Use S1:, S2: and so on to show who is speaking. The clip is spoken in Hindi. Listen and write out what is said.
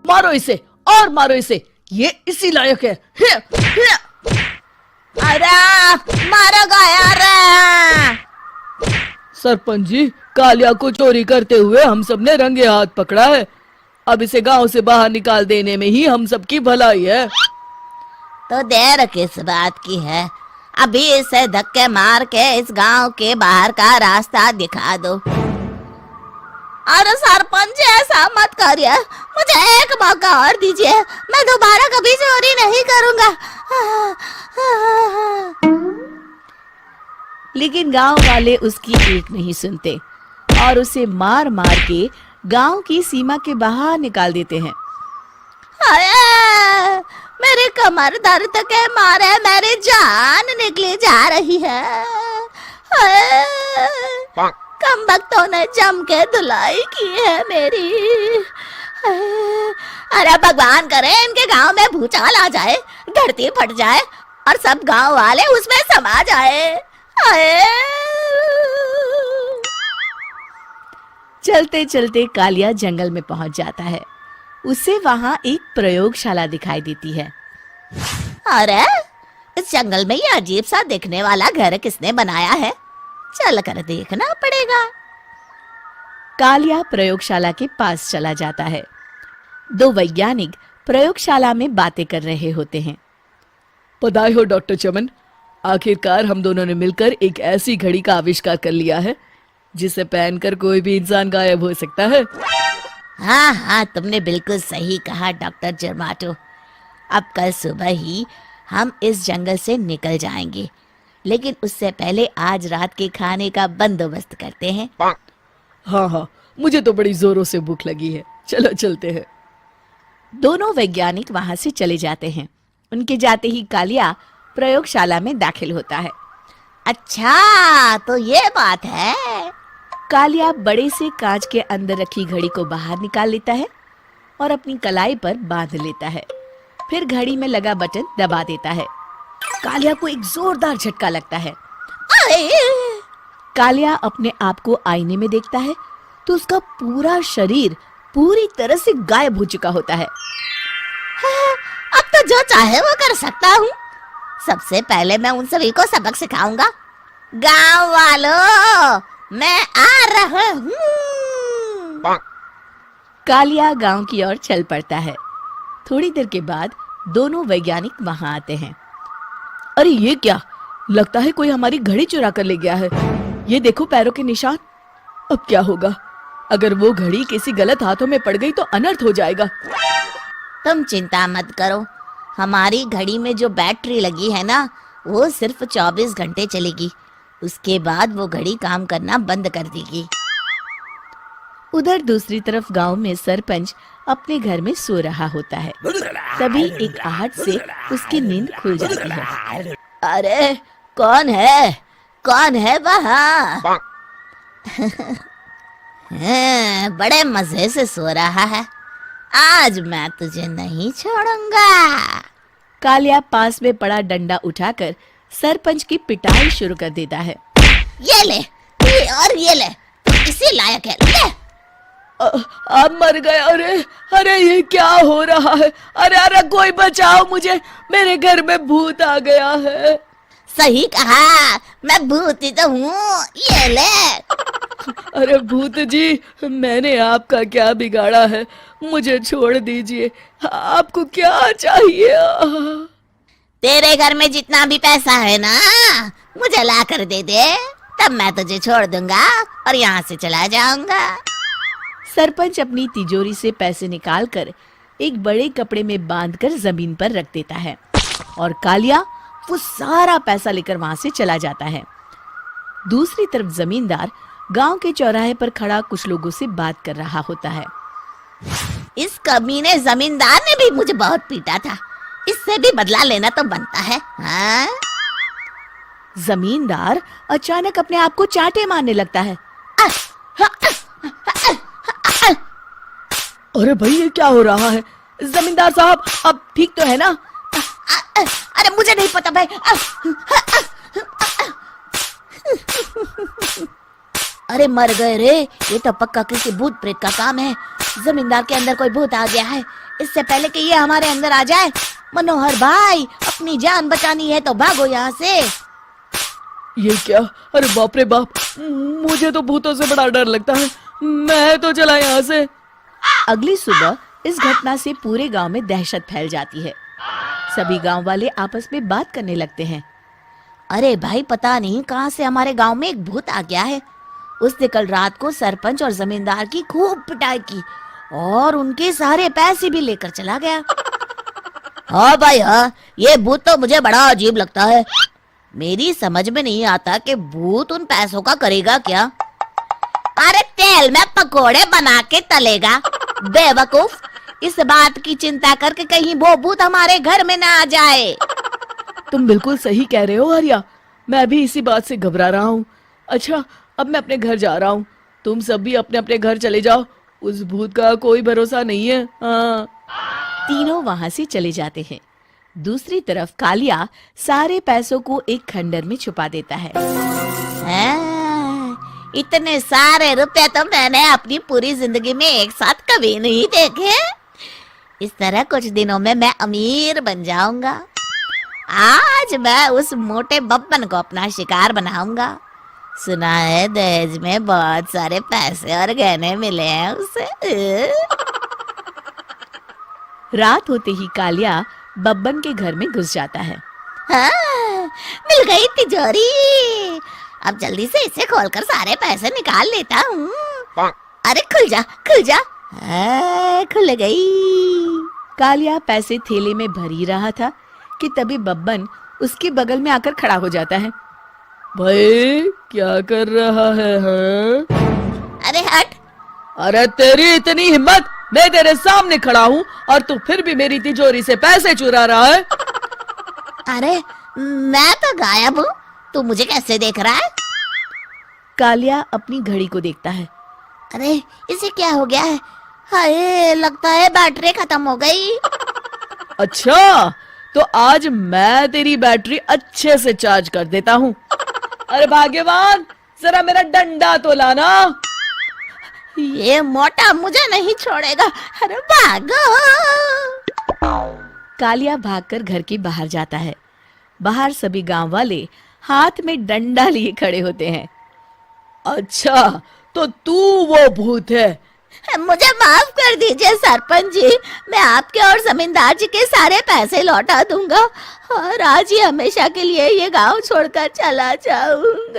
S1: मारो इसे और मारो इसे, ये इसी लायक है।
S2: अरे मारो यार।
S1: सरपंच जी, कालिया को चोरी करते हुए हम सब ने रंगे हाथ पकड़ा है। अब इसे गांव से बाहर निकाल देने में ही हम सबकी भलाई है।
S2: तो देर किस बात की है, अभी इसे धक्के मार के इस गांव के बाहर का रास्ता दिखा दो। अरे सरपंच ऐसा मत करिए, मुझे एक मौका और दीजिए, मैं दोबारा कभी चोरी नहीं करूंगा।
S3: लेकिन गांव वाले उसकी एक नहीं सुनते और उसे मार मार के गांव की सीमा के बाहर निकाल देते हैं।
S2: अरे मेरे कमर दर्द के मारे मेरी जान निकली जा रही है। कमबख्तों ने जम के धुलाई की है मेरी। अरे भगवान करे इनके गांव में भूचाल आ जाए, धरती फट जाए और सब गांव वाले उसमें समा जाए।
S3: चलते चलते कालिया जंगल में पहुंच जाता है। उसे वहां एक प्रयोगशाला दिखाई देती है।
S2: अरे इस जंगल में ये अजीब सा दिखने वाला घर किसने बनाया है, चल कर देखना पड़ेगा।
S3: कालिया प्रयोगशाला के पास चला जाता है। दो वैज्ञानिक प्रयोगशाला में बातें कर रहे होते हैं।
S1: बधाई हो डॉक्टर चमन, आखिरकार हम दोनों ने मिलकर एक ऐसी घड़ी का आविष्कार कर लिया है जिसे पहनकर कोई भी इंसान गायब हो सकता है।
S2: हाँ हाँ, तुमने बिल्कुल सही कहा डॉक्टर जर्माटो। अब कल सुबह ही हम इस जंगल से निकल जाएंगे, लेकिन उससे पहले आज रात के खाने का बंदोबस्त करते हैं।
S1: हाँ हाँ, मुझे तो बड़ी जोरों से भूख लगी है, चलो चलते हैं।
S3: दोनों वैज्ञानिक वहां से चले जाते हैं। उनके जाते ही कालिया प्रयोगशाला में दाखिल होता है।
S2: अच्छा तो ये बात है।
S3: कालिया बड़े से कांच के अंदर रखी घड़ी को बाहर निकाल लेता है और अपनी कलाई पर बांध लेता है। फिर घड़ी में लगा बटन दबा देता है। कालिया को एक जोरदार झटका लगता है। कालिया अपने आप को आईने में देखता है तो उसका पूरा शरीर पूरी तरह से गायब हो चुका होता है।
S2: अब तो जो चाहे वो कर सकता हूँ। सबसे पहले मैं उन सभी को सबक सिखाऊंगा। गांव वालों, मैं आ रहा हूँ।
S3: कालिया गांव की ओर चल पड़ता है। थोड़ी देर के बाद दोनों वैज्ञानिक वहां आते हैं।
S1: अरे ये क्या, लगता है कोई हमारी घड़ी चुरा कर ले गया है। ये देखो पैरों के निशान। अब क्या होगा, अगर वो घड़ी किसी गलत हाथों में पड़ गई तो अनर्थ हो जाएगा।
S2: तुम चिंता मत करो, हमारी घड़ी में जो बैटरी लगी है ना, वो सिर्फ 24 घंटे चलेगी। उसके बाद वो घड़ी काम करना बंद कर देगी।
S3: उधर दूसरी तरफ गांव में सरपंच अपने घर में सो रहा होता है। तभी एक आहट से उसकी नींद खुल जाती है।
S2: अरे कौन है, कौन है वहाँ? बड़े मजे से सो रहा है, आज मैं तुझे नहीं छोड़ूंगा।
S3: कालिया पास में पड़ा डंडा उठाकर सरपंच की पिटाई शुरू कर देता है।
S2: ये ले, ये और ये ले, तू इसी लायक है, ले।
S1: आप मर गए। अरे अरे ये क्या हो रहा है? अरे अरे कोई बचाओ मुझे, मेरे घर में भूत आ गया है।
S2: सही कहा, मैं भूत ही तो हूँ, ये ले।
S1: अरे भूत जी, मैंने आपका क्या बिगाड़ा है, मुझे छोड़ दीजिए। आपको क्या चाहिए?
S2: तेरे घर में जितना भी पैसा है ना, मुझे ला कर दे दे, तब मैं तुझे छोड़ दूंगा और यहाँ से चला जाऊंगा।
S3: सरपंच अपनी तिजोरी से पैसे निकालकर एक बड़े कपड़े में बांधकर जमीन पर रख देता है और कालिया वो सारा पैसा लेकर वहां से चला जाता है। दूसरी तरफ जमींदार गांव के चौराहे पर खड़ा कुछ लोगों से बात कर रहा होता है।
S2: इस कमीने जमींदार ने भी मुझे बहुत पीटा था, इससे भी बदला लेना तो बनता है। हाँ?
S3: जमींदार अचानक अपने आप को चांटे मारने लगता है।
S1: अरे भाई ये क्या हो रहा है? जमींदार साहब अब ठीक तो है ना?
S2: अरे मुझे नहीं पता भाई। अरे मर गए रे, ये तो पक्का किसी भूत प्रेत का काम है। जमींदार के अंदर कोई भूत आ गया है। इससे पहले कि ये हमारे अंदर आ जाए, मनोहर भाई अपनी जान बचानी है तो भागो यहाँ से।
S1: ये क्या? अरे बाप रे बाप, मुझे तो भूतों से बड़ा डर लगता है। मैं तो चला यहाँ से।
S3: अगली सुबह इस घटना से पूरे गांव में दहशत फैल जाती है। सभी गांव वाले आपस में बात करने लगते हैं।
S2: अरे भाई, पता नहीं कहाँ से हमारे गांव में एक भूत आ गया है। उसने कल रात को सरपंच और जमींदार की खूब पिटाई की और उनके सारे पैसे भी लेकर चला गया। हाँ भाई हाँ, ये भूत तो मुझे बड़ा अजीब लगता है। मेरी समझ में नहीं आता कि भूत उन पैसों का करेगा क्या। अरे तेल में पकोड़े बना के तलेगा बेवकूफ। इस बात की चिंता करके कहीं वो भूत हमारे घर में ना आ जाए।
S1: तुम बिल्कुल सही कह रहे हो आर्या, मैं भी इसी बात से घबरा रहा हूँ। अच्छा, अब मैं अपने घर जा रहा हूँ। तुम सब भी अपने अपने घर चले जाओ, उस भूत का कोई भरोसा नहीं है। हाँ।
S3: तीनों वहां से चले जाते हैं। दूसरी तरफ कालिया सारे पैसों को एक खंडर में छुपा देता है।
S2: इतने सारे रुपए तो मैंने अपनी पूरी जिंदगी में एक साथ कभी नहीं देखे। इस तरह कुछ दिनों में मैं अमीर बन जाऊंगा। आज मैं उस मोटे बब्बन को अपना शिकार बनाऊंगा। सुना है दहेज में बहुत सारे पैसे और गहने मिले हैं उसे।
S3: रात होते ही कालिया बब्बन के घर में घुस जाता है।
S2: हाँ, मिल गई तिजोरी। अब जल्दी से इसे खोलकर सारे पैसे निकाल लेता हूँ। अरे खुल जा खुल जा। खुल गई।
S3: कालिया पैसे थैले में भर ही रहा था कि तभी बब्बन उसके बगल में आकर खड़ा हो जाता है।
S1: भाई क्या कर रहा है? हाँ?
S2: अरे हट।
S1: अरे तेरी इतनी हिम्मत, मैं तेरे सामने खड़ा हूँ और तू फिर भी मेरी तिजोरी से पैसे चुरा रहा है।
S2: अरे मैं तो गायब हूँ, तू मुझे कैसे देख रहा है?
S3: कालिया अपनी घड़ी को देखता है।
S2: अरे इसे क्या हो गया है? हाय, लगता है बैटरी खत्म हो गई।
S1: अच्छा, तो आज मैं तेरी बैटरी अच्छे से चार्ज कर देता हूँ। अरे भाग्यवान, जरा मेरा डंडा तो लाना।
S2: ये मोटा मुझे नहीं छोड़ेगा। अरे भागो।
S3: कालिया भागकर घर के बाहर जाता है। बाहर सभी गांव वाले हाथ में डंडा लिए खड़े होते हैं।
S1: अच्छा, तो तू वो भूत है?
S2: मुझे माफ कर दीजिए सरपंच जी, मैं आपके और जमींदार जी के सारे पैसे लौटा दूंगा और आज ही हमेशा के लिए ये गांव छोड़कर चला जाऊंगा।